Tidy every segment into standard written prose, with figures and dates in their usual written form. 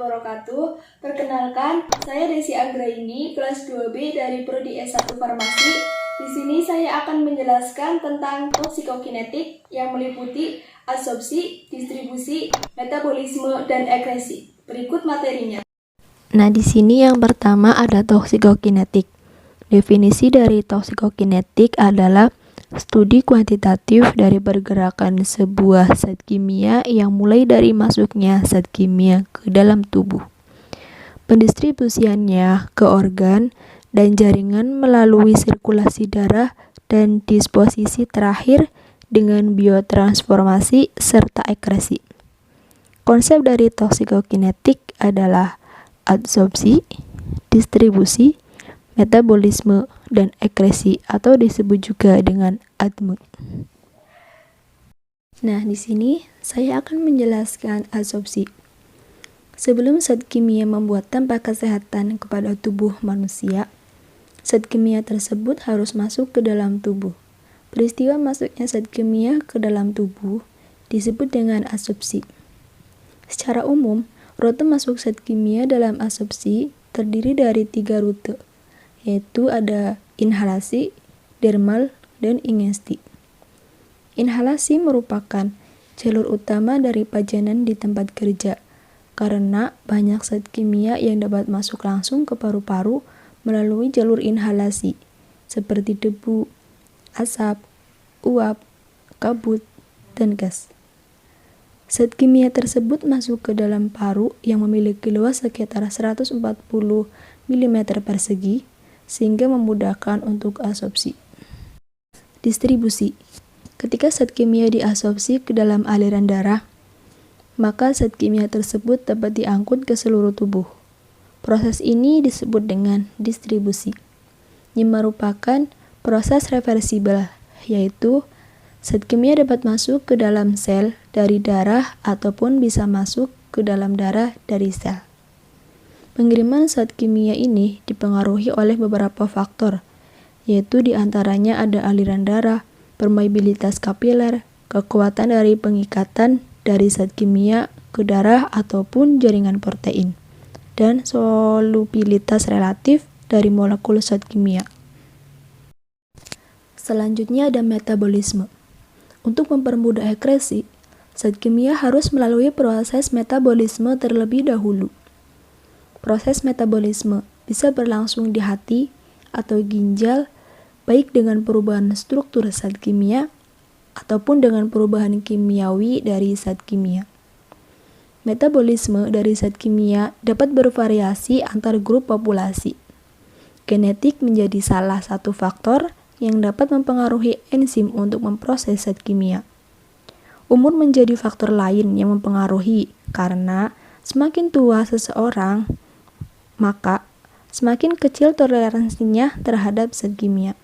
wabarakatuh. Perkenalkan, saya Desi Anggraini, kelas 2B dari Prodi S1 Farmasi. Di sini saya akan menjelaskan tentang toksikokinetik yang meliputi absorpsi, distribusi, metabolisme, dan ekresi. Berikut materinya. Nah, di sini yang pertama ada toksikokinetik. Definisi dari toksikokinetik adalah studi kuantitatif dari pergerakan sebuah zat kimia yang mulai dari masuknya zat kimia ke dalam tubuh, pendistribusiannya ke organ dan jaringan melalui sirkulasi darah, dan disposisi terakhir dengan biotransformasi serta ekresi. Konsep dari toksikokinetik adalah absorpsi, distribusi, metabolisme, dan ekresi atau disebut juga dengan ADME. Nah, di sini saya akan menjelaskan absorpsi. Sebelum zat kimia membuat dampak kesehatan kepada tubuh manusia, zat kimia tersebut harus masuk ke dalam tubuh. Peristiwa masuknya zat kimia ke dalam tubuh disebut dengan absorpsi. Secara umum, rute masuk zat kimia dalam absorpsi terdiri dari 3 rute, yaitu ada inhalasi, dermal, dan ingesti. Inhalasi merupakan jalur utama dari pajanan di tempat kerja, karena banyak zat kimia yang dapat masuk langsung ke paru-paru melalui jalur inhalasi, seperti debu, asap, uap, kabut, dan gas. Zat kimia tersebut masuk ke dalam paru yang memiliki luas sekitar 140 mm persegi, sehingga memudahkan untuk absorpsi. Distribusi. Ketika zat kimia diabsorpsi ke dalam aliran darah, maka zat kimia tersebut dapat diangkut ke seluruh tubuh. Proses ini disebut dengan distribusi, yang merupakan proses reversibel, yaitu zat kimia dapat masuk ke dalam sel dari darah ataupun bisa masuk ke dalam darah dari sel. Pengiriman zat kimia ini dipengaruhi oleh beberapa faktor, yaitu diantaranya ada aliran darah, permeabilitas kapiler, kekuatan dari pengikatan dari zat kimia ke darah ataupun jaringan protein, dan solubilitas relatif dari molekul zat kimia. Selanjutnya ada metabolisme. Untuk mempermudah ekresi, zat kimia harus melalui proses metabolisme terlebih dahulu. Proses metabolisme bisa berlangsung di hati atau ginjal, baik dengan perubahan struktur zat kimia ataupun dengan perubahan kimiawi dari zat kimia. Metabolisme dari zat kimia dapat bervariasi antar grup populasi. Genetik menjadi salah satu faktor yang dapat mempengaruhi enzim untuk memproses zat kimia. Umur menjadi faktor lain yang mempengaruhi, karena semakin tua seseorang, maka semakin kecil toleransinya terhadap zat kimia.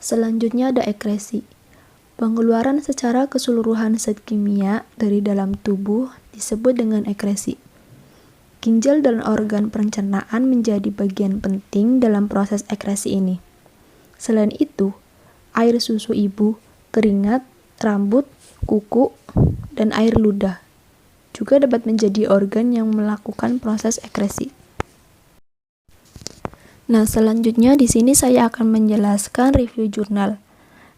Selanjutnya ada ekresi. Pengeluaran secara keseluruhan zat kimia dari dalam tubuh disebut dengan ekresi. Ginjal dan organ pencernaan menjadi bagian penting dalam proses ekresi ini. Selain itu, air susu ibu, keringat, rambut, kuku, dan air ludah juga dapat menjadi organ yang melakukan proses ekresi. Nah, selanjutnya di sini saya akan menjelaskan review jurnal.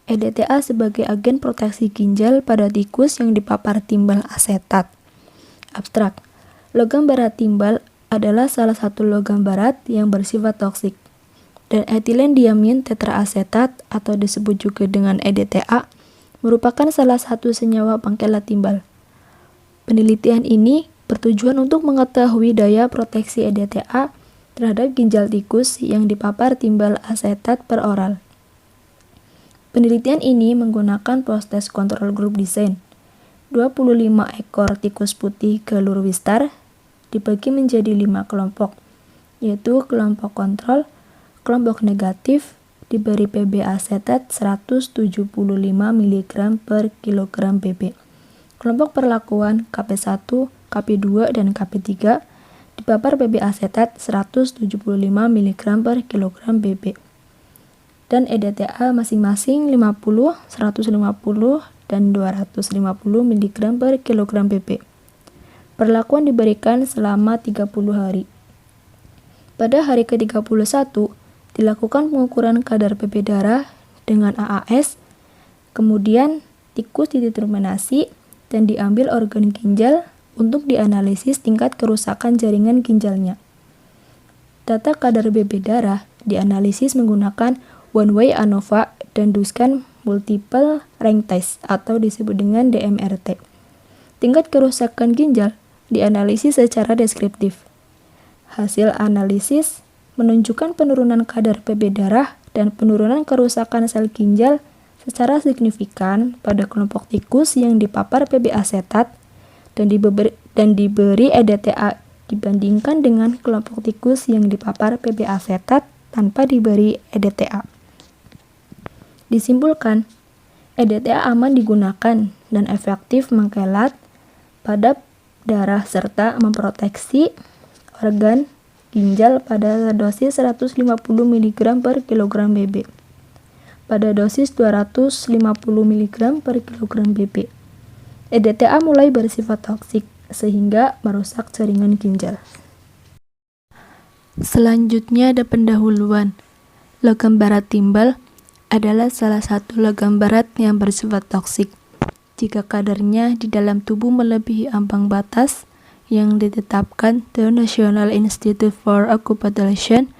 EDTA sebagai agen proteksi ginjal pada tikus yang dipapar timbal asetat. Abstrak. Logam barat timbal adalah salah satu logam barat yang bersifat toksik. Dan etilen diamin tetraasetat atau disebut juga dengan EDTA merupakan salah satu senyawa pengkelat timbal. Penelitian ini bertujuan untuk mengetahui daya proteksi EDTA terhadap ginjal tikus yang dipapar timbal asetat per oral. Penelitian ini menggunakan proses kontrol grup desain. 25 ekor tikus putih galur Wistar dibagi menjadi 5 kelompok, yaitu kelompok kontrol, kelompok negatif diberi Pb asetat 175 mg per kilogram Pb. Kelompok perlakuan Kp1, Kp2, dan Kp3 dipapar Pb asetat 175 mg per kilogram Pb. Dan EDTA masing-masing 50, 150, dan 250 mg per kilogram Pb. Perlakuan diberikan selama 30 hari. Pada hari ke-31, dilakukan pengukuran kadar PP darah dengan AAS, kemudian tikus dideterminasi dan diambil organ ginjal untuk dianalisis tingkat kerusakan jaringan ginjalnya. Data kadar PP darah dianalisis menggunakan one-way ANOVA dan Duchenne Multiple Rank Test atau disebut dengan DMRT. Tingkat kerusakan ginjal dianalisis secara deskriptif. Hasil analisis menunjukkan penurunan kadar PP darah dan penurunan kerusakan sel ginjal secara signifikan pada kelompok tikus yang dipapar PB asetat dan diberi EDTA dibandingkan dengan kelompok tikus yang dipapar PB asetat tanpa diberi EDTA. Disimpulkan, EDTA aman digunakan dan efektif mengkelat pada darah serta memproteksi organ ginjal pada dosis 150 mg per kilogram BB. Pada dosis 250 mg per kilogram BB. EDTA mulai bersifat toksik sehingga merusak jaringan ginjal. Selanjutnya ada pendahuluan. Logam barat timbal adalah salah satu logam barat yang bersifat toksik jika kadarnya di dalam tubuh melebihi ambang batas yang ditetapkan The National Institute for Occupational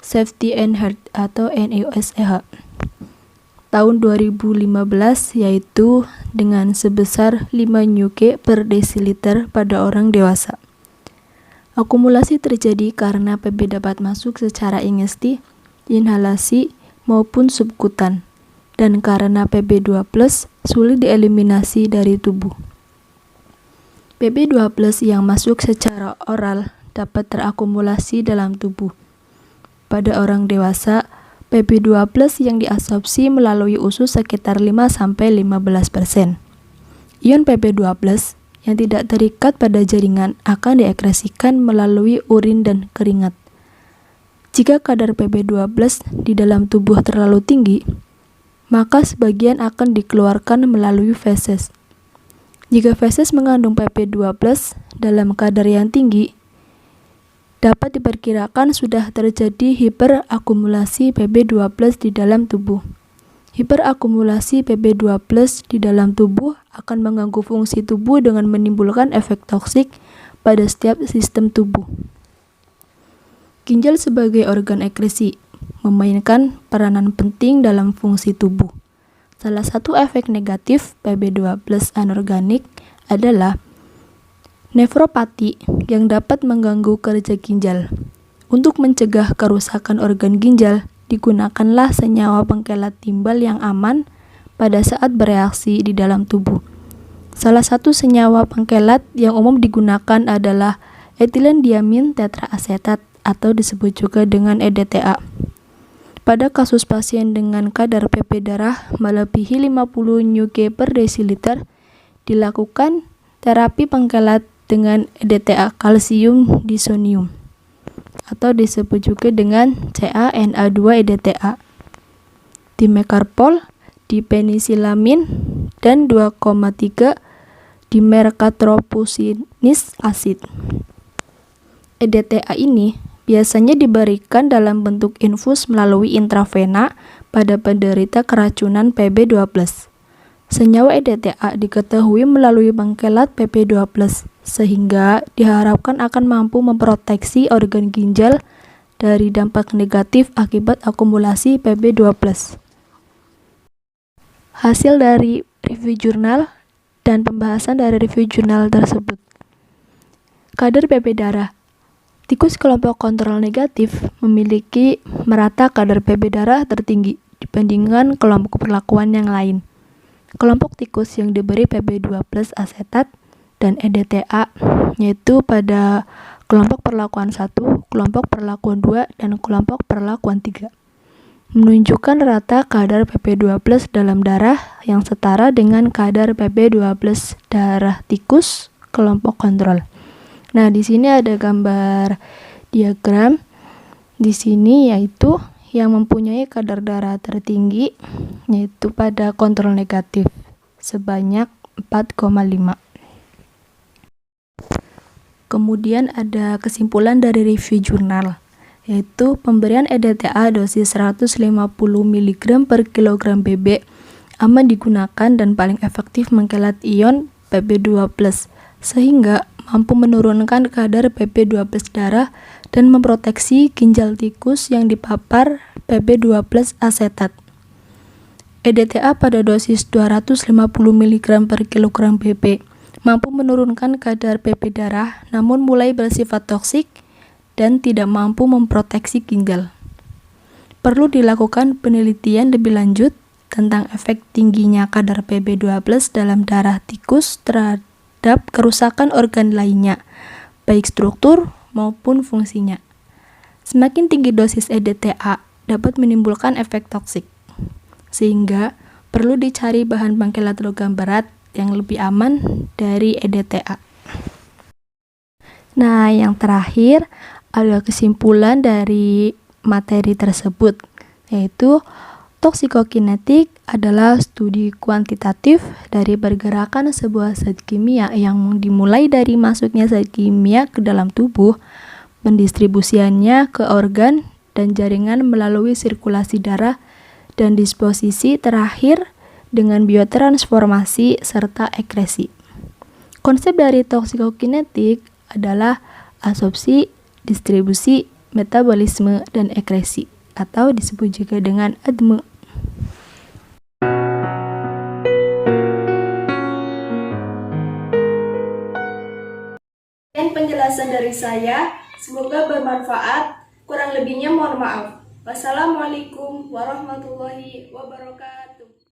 Safety and Health atau NIOSH tahun 2015, yaitu dengan sebesar 5 Nq per desiliter pada orang dewasa. Akumulasi terjadi karena PB dapat masuk secara ingesti, inhalasi, maupun subkutan, dan karena PB2+ sulit dieliminasi dari tubuh. PB2+ yang masuk secara oral dapat terakumulasi dalam tubuh. Pada orang dewasa, PB2+ yang diabsorpsi melalui usus sekitar 5-15%. Ion PB2+ yang tidak terikat pada jaringan akan diekskresikan melalui urin dan keringat. Jika kadar PB2+ di dalam tubuh terlalu tinggi, maka sebagian akan dikeluarkan melalui feses. Jika feses mengandung PP2+ dalam kadar yang tinggi, dapat diperkirakan sudah terjadi hiperakumulasi PP2+ di dalam tubuh. Hiperakumulasi PP2+ di dalam tubuh akan mengganggu fungsi tubuh dengan menimbulkan efek toksik pada setiap sistem tubuh. Ginjal sebagai organ ekskresi memainkan peranan penting dalam fungsi tubuh. Salah satu efek negatif PB2+ anorganik adalah nefropati yang dapat mengganggu kerja ginjal. Untuk mencegah kerusakan organ ginjal, digunakanlah senyawa pengkelat timbal yang aman pada saat bereaksi di dalam tubuh. Salah satu senyawa pengkelat yang umum digunakan adalah etilendiamin tetraasetat atau disebut juga dengan EDTA. Pada kasus pasien dengan kadar PP darah melebihi 50 Nq per desiliter, dilakukan terapi pengkelat dengan EDTA kalsium disonium atau disebut juga dengan CaNa2 EDTA, dimekarpol, dipenisilamin, dan 2,3 dimercatrofusinis acid. EDTA ini biasanya diberikan dalam bentuk infus melalui intravena pada penderita keracunan PB2+. Senyawa EDTA diketahui melalui pengkelat PP2+, sehingga diharapkan akan mampu memproteksi organ ginjal dari dampak negatif akibat akumulasi PB2+. Hasil dari review jurnal dan pembahasan dari review jurnal tersebut. Kadar PP darah. Tikus kelompok kontrol negatif memiliki merata kadar PB darah tertinggi dibandingkan kelompok perlakuan yang lain. Kelompok tikus yang diberi PB2+ asetat dan EDTA, yaitu pada kelompok perlakuan 1, kelompok perlakuan 2, dan kelompok perlakuan 3, menunjukkan rata kadar PP2+ dalam darah yang setara dengan kadar PP2+ darah tikus kelompok kontrol. Nah, di sini ada gambar diagram di sini, yaitu yang mempunyai kadar darah tertinggi yaitu pada kontrol negatif sebanyak 4,5. Kemudian ada kesimpulan dari review jurnal, yaitu pemberian EDTA dosis 150 mg per kilogram BB aman digunakan dan paling efektif mengkilat ion Pp2+, sehingga mampu menurunkan kadar Pp2+ darah dan memproteksi ginjal tikus yang dipapar Pp2+ asetat. EDTA pada dosis 250 mg per kilogram BB mampu menurunkan kadar PP darah namun mulai bersifat toksik dan tidak mampu memproteksi ginjal. Perlu dilakukan penelitian lebih lanjut tentang efek tingginya kadar Pp2+ dalam darah tikus terhadap kerusakan organ lainnya, baik struktur maupun fungsinya. Semakin tinggi dosis EDTA dapat menimbulkan efek toksik, sehingga perlu dicari bahan pengkilat logam berat yang lebih aman dari EDTA. Nah, yang terakhir ada kesimpulan dari materi tersebut, yaitu toksikokinetik adalah studi kuantitatif dari pergerakan sebuah zat kimia yang dimulai dari masuknya zat kimia ke dalam tubuh, pendistribusiannya ke organ dan jaringan melalui sirkulasi darah, dan disposisi terakhir dengan biotransformasi serta ekresi. Konsep dari toksikokinetik adalah absorpsi, distribusi, metabolisme, dan ekresi, atau disebut juga dengan ADME. Dan penjelasan dari saya, semoga bermanfaat. Kurang lebihnya mohon maaf. Wassalamualaikum warahmatullahi wabarakatuh.